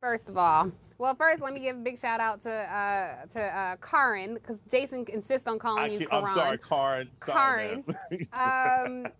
First of all, well, first let me give a big shout out to Karin because Jason insists on calling you I'm sorry, Karan. Karin. Sorry, Karin. man.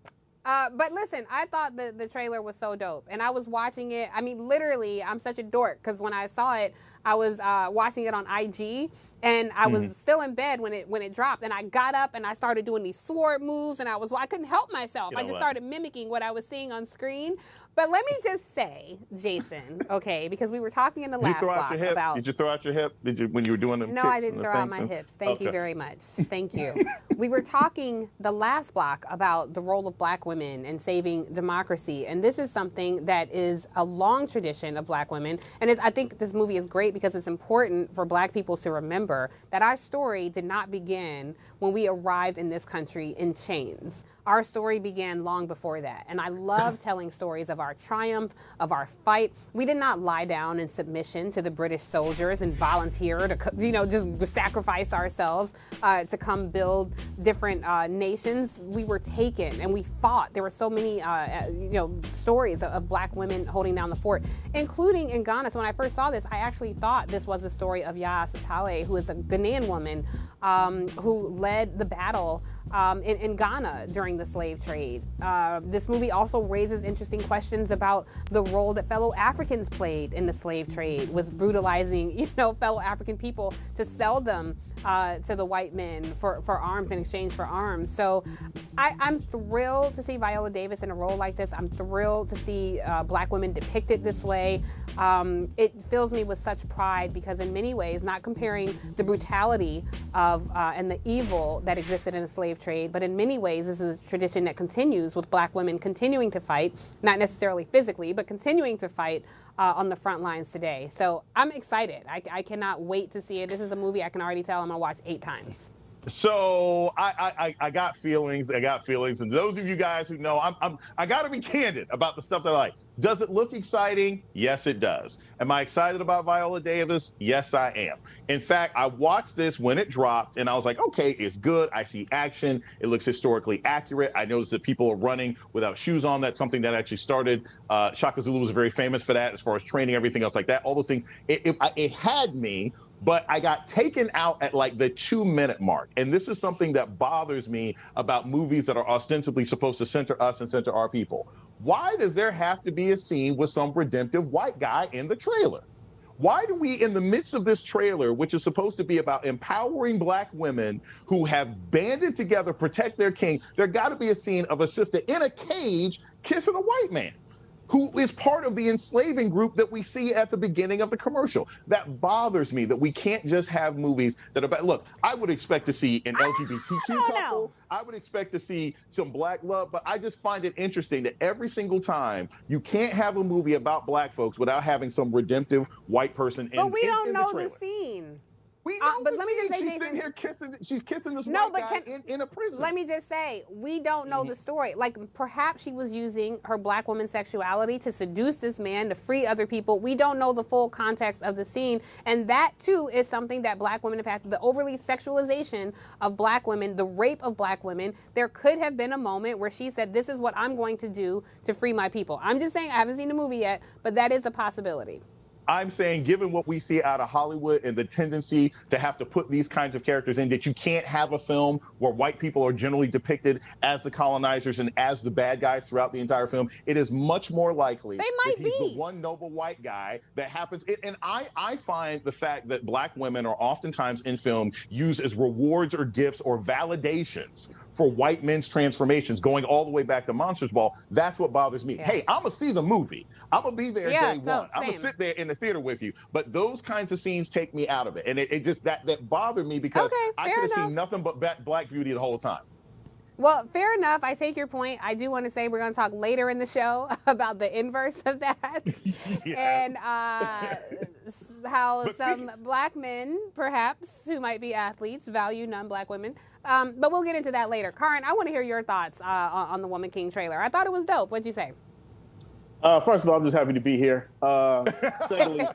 Um, but listen, I thought the trailer was so dope, and I was watching it. I mean, literally, I'm such a dork because when I saw it, I was watching it on IG, and I was still in bed when it dropped, and I got up and I started doing these sword moves, and I couldn't help myself. You I know just what? started mimicking what I was seeing on screen. But let me just say, Jason, okay, because we were talking in the Did you last throw out your block hip? about. Did you throw out your hip? Did you when you were doing the No, I kicks and didn't the throw out things? my hips. Thank you Okay. very much. Thank you. We were talking the last block about the role of black women and saving democracy. And this is something that is a long tradition of black women. And I think this movie is great because it's important for black people to remember that our story did not begin when we arrived in this country in chains. Our story began long before that. And I love telling stories of our triumph, of our fight. We did not lie down in submission to the British soldiers and volunteer to, just sacrifice ourselves to come build different nations. We were taken and we fought. There were so many, stories of black women holding down the fort, including in Ghana. So when I first saw this, I actually thought this was the story of Yaa Asatale, who is a Ghanaian woman who led the battle in Ghana during the slave trade. This movie also raises interesting questions about the role that fellow Africans played in the slave trade with brutalizing, fellow African people to sell them to the white men for arms in exchange for arms. So I'm thrilled to see Viola Davis in a role like this. I'm thrilled to see black women depicted this way. It fills me with such pride because in many ways, not comparing the brutality of and the evil that existed in the slave trade, but in many ways, this is a tradition that continues with black women continuing to fight, not necessarily physically, but continuing to fight on the front lines today. So I'm excited. I cannot wait to see it. This is a movie I can already tell I'm gonna watch 8 times. So I got feelings. I got feelings. And those of you guys who know, I got to be candid about the stuff that I like. Does it look exciting? Yes, it does. Am I excited about Viola Davis? Yes, I am. In fact, I watched this when it dropped, and I was like, okay, it's good. I see action. It looks historically accurate. I noticed that people are running without shoes on. That's something that actually started. Shaka Zulu was very famous for that, as far as training, everything else like that. All those things. It had me. But I got taken out at like the 2-minute mark. And this is something that bothers me about movies that are ostensibly supposed to center us and center our people. Why does there have to be a scene with some redemptive white guy in the trailer? Why do we, in the midst of this trailer, which is supposed to be about empowering black women who have banded together, protect their king, there got to be a scene of a sister in a cage kissing a white man who is part of the enslaving group that we see at the beginning of the commercial? That bothers me, that we can't just have movies that are about, look, I would expect to see an LGBTQ couple. I would expect to see some black love, but I just find it interesting that every single time you can't have a movie about black folks without having some redemptive white person But we don't in know the the trailer. scene. We know But let me just say, she's Jason, sitting here kissing. She's kissing this no, white but guy in a prison. let me just say, we don't know the story. Like, perhaps she was using her black woman's sexuality to seduce this man to free other people. We don't know the full context of the scene. And that, too, is something that black women have had. The overly sexualization of black women, the rape of black women. There could have been a moment where she said, this is what I'm going to do to free my people. I'm just saying, I haven't seen the movie yet, but that is a possibility. I'm saying, given what we see out of Hollywood and the tendency to have to put these kinds of characters in, that you can't have a film where white people are generally depicted as the colonizers and as the bad guys throughout the entire film, it is much more likely that he's the one noble white guy that happens. And I find the fact that black women are oftentimes in film used as rewards or gifts or validations for white men's transformations, going all the way back to Monsters Ball. That's what bothers me. Yeah. Hey, I'm going to see the movie. I'm going to be there day one. I'm going to sit there in the theater with you. But those kinds of scenes take me out of it. And it just, that bothered me because I could have seen nothing but black beauty the whole time. Well, fair enough. I take your point. I do want to say we're going to talk later in the show about the inverse of that. And how some black men, perhaps, who might be athletes, value non-black women. But we'll get into that later. Karin, I want to hear your thoughts on the Woman King trailer. I thought it was dope. What'd you say? First of all, I'm just happy to be here. Secondly,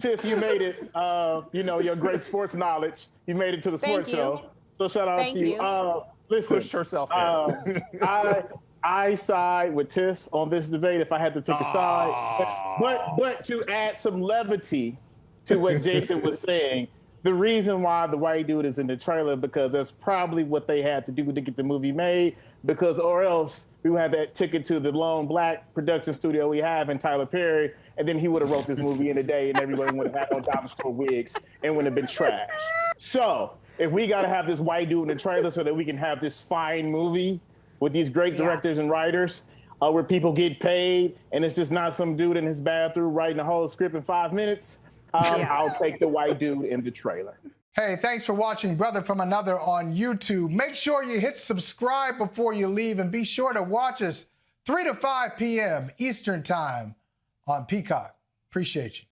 Tiff, you made it. Your great sports knowledge. You made it to the sports show. So shout out to you. Listen, push herself I side with Tiff on this debate if I had to pick a side. But to add some levity to what Jason was saying, the reason why the white dude is in the trailer, because that's probably what they had to do to get the movie made, because or else we would have that ticket to the lone black production studio we have in Tyler Perry, and then he would have wrote this movie in a day and everybody would have had on dollar store wigs and would have been trash. So if we got to have this white dude in the trailer so that we can have this fine movie with these great directors and writers where people get paid and it's just not some dude in his bathroom writing a whole script in 5 minutes, I'll take the white dude in the trailer. Hey, thanks for watching Brother from Another on YouTube. Make sure you hit subscribe before you leave and be sure to watch us 3 to 5 p.m. Eastern Time on Peacock. Appreciate you.